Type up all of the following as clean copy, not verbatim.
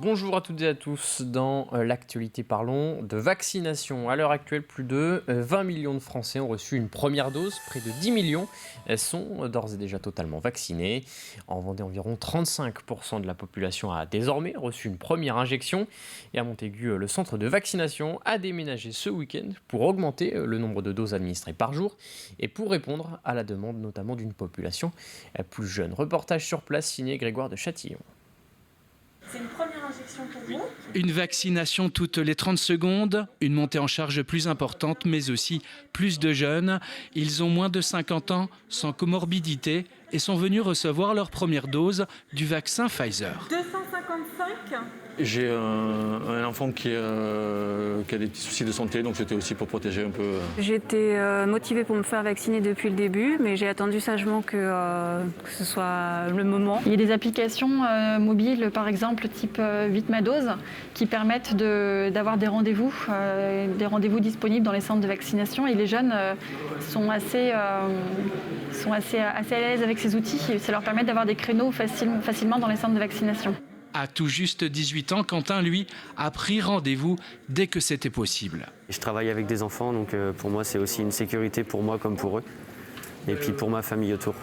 Bonjour à toutes et à tous. Dans l'actualité, parlons de vaccination. À l'heure actuelle, plus de 20 millions de Français ont reçu une première dose. Près de 10 millions sont d'ores et déjà totalement vaccinés. En Vendée, environ 35% de la population a désormais reçu une première injection. Et à Montaigu, le centre de vaccination a déménagé ce week-end pour augmenter le nombre de doses administrées par jour et pour répondre à la demande notamment d'une population plus jeune. Reportage sur place signé Grégoire de Châtillon. C'est une première injection pour vous. Une vaccination toutes les 30 secondes, une montée en charge plus importante, mais aussi plus de jeunes. Ils ont moins de 50 ans, sans comorbidité, et sont venus recevoir leur première dose du vaccin Pfizer. 255. J'ai un enfant qui a des petits soucis de santé, donc c'était aussi pour protéger un peu. J'étais motivée pour me faire vacciner depuis le début, mais j'ai attendu sagement que ce soit le moment. Il y a des applications mobiles, par exemple, type Vite ma dose, qui permettent d'avoir des rendez-vous disponibles dans les centres de vaccination. Et les jeunes sont assez à l'aise avec ces outils. Et ça leur permet d'avoir des créneaux facilement dans les centres de vaccination. À tout juste 18 ans, Quentin, lui, a pris rendez-vous dès que c'était possible. Je travaille avec des enfants, donc pour moi, c'est aussi une sécurité pour moi comme pour eux. Et puis pour ma famille autour.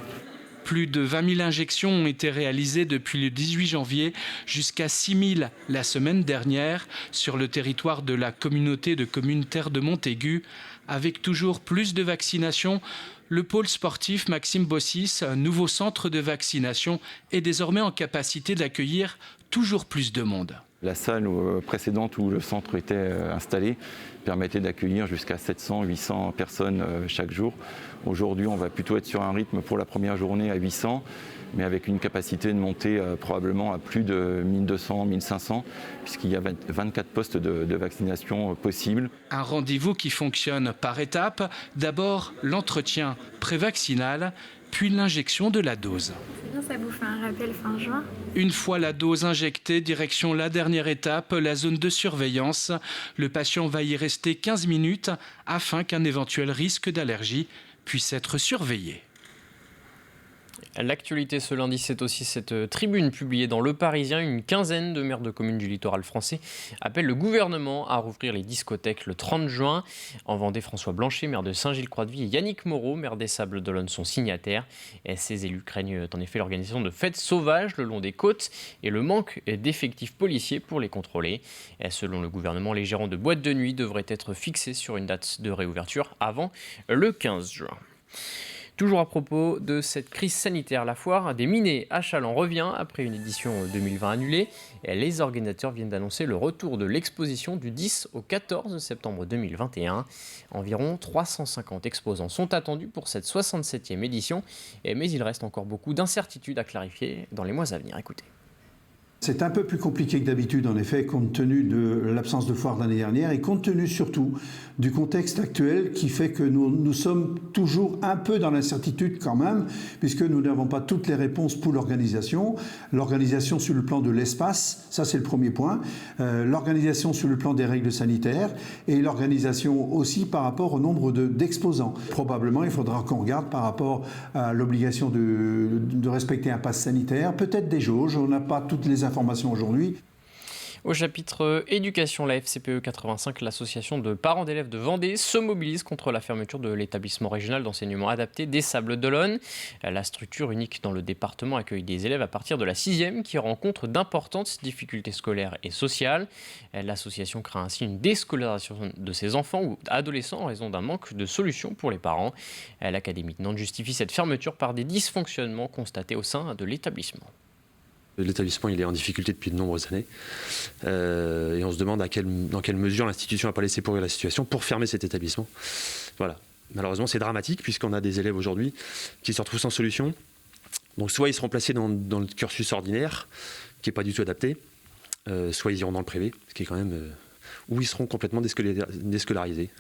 Plus de 20 000 injections ont été réalisées depuis le 18 janvier, jusqu'à 6 000 la semaine dernière, sur le territoire de la communauté de communes Terre de Montaigu. Avec toujours plus de vaccinations, le pôle sportif Maxime Bossis, un nouveau centre de vaccination, est désormais en capacité d'accueillir toujours plus de monde. La salle précédente où le centre était installé permettait d'accueillir jusqu'à 700-800 personnes chaque jour. Aujourd'hui, on va plutôt être sur un rythme pour la première journée à 800, mais avec une capacité de monter probablement à plus de 1200-1500, puisqu'il y a 24 postes de vaccination possibles. Un rendez-vous qui fonctionne par étapes. D'abord, l'entretien prévaccinal, puis l'injection de la dose. Ça vous fait un rappel fin juin. Une fois la dose injectée, direction la dernière étape, la zone de surveillance. Le patient va y rester 15 minutes afin qu'un éventuel risque d'allergie puisse être surveillé. L'actualité ce lundi, c'est aussi cette tribune publiée dans Le Parisien. Une quinzaine de maires de communes du littoral français appellent le gouvernement à rouvrir les discothèques le 30 juin. En Vendée, François Blanchet, maire de Saint-Gilles-Croix-de-Vie, et Yannick Moreau, maire des Sables-d'Olonne, sont signataires. Et ces élus craignent en effet l'organisation de fêtes sauvages le long des côtes et le manque d'effectifs policiers pour les contrôler. Et selon le gouvernement, les gérants de boîtes de nuit devraient être fixés sur une date de réouverture avant le 15 juin. Toujours à propos de cette crise sanitaire, la foire des Minets à Châlons revient après une édition 2020 annulée. Et les organisateurs viennent d'annoncer le retour de l'exposition du 10 au 14 septembre 2021. Environ 350 exposants sont attendus pour cette 67e édition, mais il reste encore beaucoup d'incertitudes à clarifier dans les mois à venir. Écoutez. C'est un peu plus compliqué que d'habitude, en effet, compte tenu de l'absence de foire l'année dernière et compte tenu surtout du contexte actuel qui fait que nous sommes toujours un peu dans l'incertitude quand même, puisque nous n'avons pas toutes les réponses pour l'organisation. L'organisation sur le plan de l'espace, ça c'est le premier point. L'organisation sur le plan des règles sanitaires et l'organisation aussi par rapport au nombre d'exposants. Probablement, il faudra qu'on regarde par rapport à l'obligation de respecter un pass sanitaire, peut-être des jauges, on n'a pas toutes les informations aujourd'hui. Au chapitre éducation, la FCPE 85, l'association de parents d'élèves de Vendée, se mobilise contre la fermeture de l'établissement régional d'enseignement adapté des Sables-d'Olonne. La structure unique dans le département accueille des élèves à partir de la 6e qui rencontrent d'importantes difficultés scolaires et sociales. L'association craint ainsi une déscolarisation de ses enfants ou adolescents en raison d'un manque de solutions pour les parents. L'Académie de Nantes justifie cette fermeture par des dysfonctionnements constatés au sein de l'établissement. L'établissement il est en difficulté depuis de nombreuses années et on se demande dans quelle mesure l'institution n'a pas laissé pourrir la situation pour fermer cet établissement. Voilà. Malheureusement c'est dramatique puisqu'on a des élèves aujourd'hui qui se retrouvent sans solution. Donc soit ils seront placés dans le cursus ordinaire qui n'est pas du tout adapté, soit ils iront dans le privé, ce qui est quand même où ils seront complètement déscolarisés.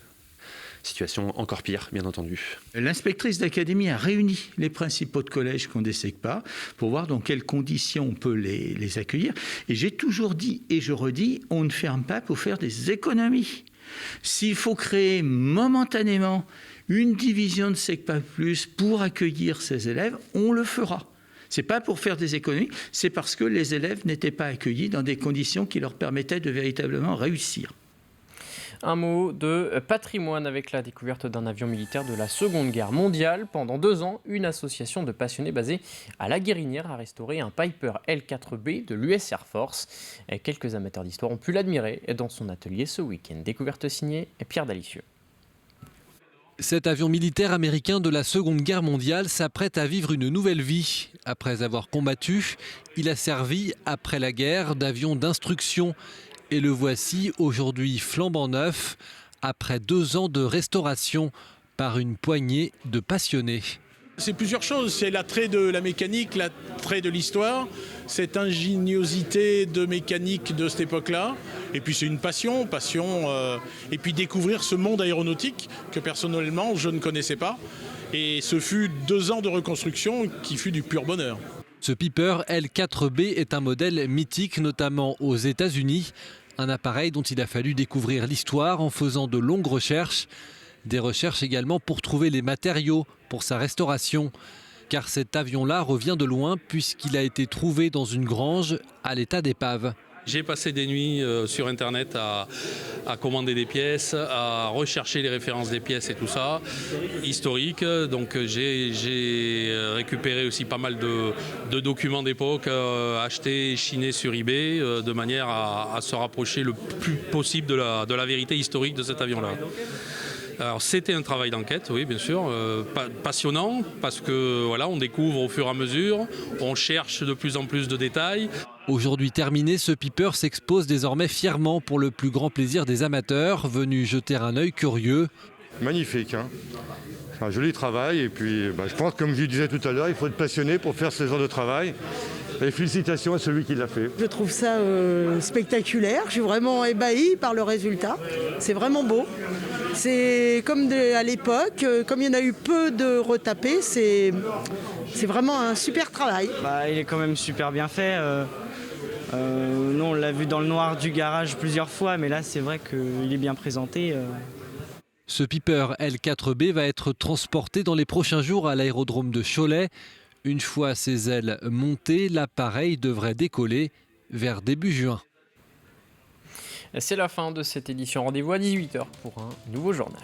Situation encore pire, bien entendu. L'inspectrice d'académie a réuni les principaux de collèges qu'on ne dessèque pas pour voir dans quelles conditions on peut les accueillir. Et j'ai toujours dit, et je redis, on ne ferme pas pour faire des économies. S'il faut créer momentanément une division de SECPA+, pour accueillir ces élèves, on le fera. C'est pas pour faire des économies, c'est parce que les élèves n'étaient pas accueillis dans des conditions qui leur permettaient de véritablement réussir. Un mot de patrimoine avec la découverte d'un avion militaire de la Seconde Guerre mondiale. Pendant 2 ans, une association de passionnés basée à La Guérinière a restauré un Piper L4B de l'US Air Force. Et quelques amateurs d'histoire ont pu l'admirer dans son atelier ce week-end. Découverte signée Pierre Dalicieux. Cet avion militaire américain de la Seconde Guerre mondiale s'apprête à vivre une nouvelle vie. Après avoir combattu, il a servi, après la guerre, d'avion d'instruction. Et le voici aujourd'hui flambant neuf, après 2 ans de restauration par une poignée de passionnés. C'est plusieurs choses, c'est l'attrait de la mécanique, l'attrait de l'histoire, cette ingéniosité de mécanique de cette époque-là, et puis c'est une passion, et puis découvrir ce monde aéronautique que personnellement je ne connaissais pas, et ce fut 2 ans de reconstruction qui fut du pur bonheur. Ce Piper L4B est un modèle mythique, notamment aux États-Unis. Un appareil dont il a fallu découvrir l'histoire en faisant de longues recherches. Des recherches également pour trouver les matériaux pour sa restauration. Car cet avion-là revient de loin puisqu'il a été trouvé dans une grange à l'état d'épave. J'ai passé des nuits sur Internet à commander des pièces, à rechercher les références des pièces et tout ça, historique. Donc j'ai récupéré aussi pas mal de documents d'époque, achetés et chinés sur eBay, de manière à se rapprocher le plus possible de la vérité historique de cet avion-là. Alors c'était un travail d'enquête, oui bien sûr, passionnant parce que voilà, on découvre au fur et à mesure, on cherche de plus en plus de détails. Aujourd'hui terminé, ce Piper s'expose désormais fièrement pour le plus grand plaisir des amateurs venus jeter un œil curieux. Magnifique, hein. Un joli travail et puis je pense comme je disais tout à l'heure, il faut être passionné pour faire ce genre de travail. Et félicitations à celui qui l'a fait. Je trouve ça spectaculaire, je suis vraiment ébahie par le résultat, c'est vraiment beau. C'est comme à l'époque, comme il y en a eu peu de retapés, c'est vraiment un super travail. Il est quand même super bien fait. Nous on l'a vu dans le noir du garage plusieurs fois, mais là c'est vrai qu'il est bien présenté. Ce Piper L4B va être transporté dans les prochains jours à l'aérodrome de Cholet. Une fois ses ailes montées, l'appareil devrait décoller vers début juin. C'est la fin de cette édition. Rendez-vous à 18h pour un nouveau journal.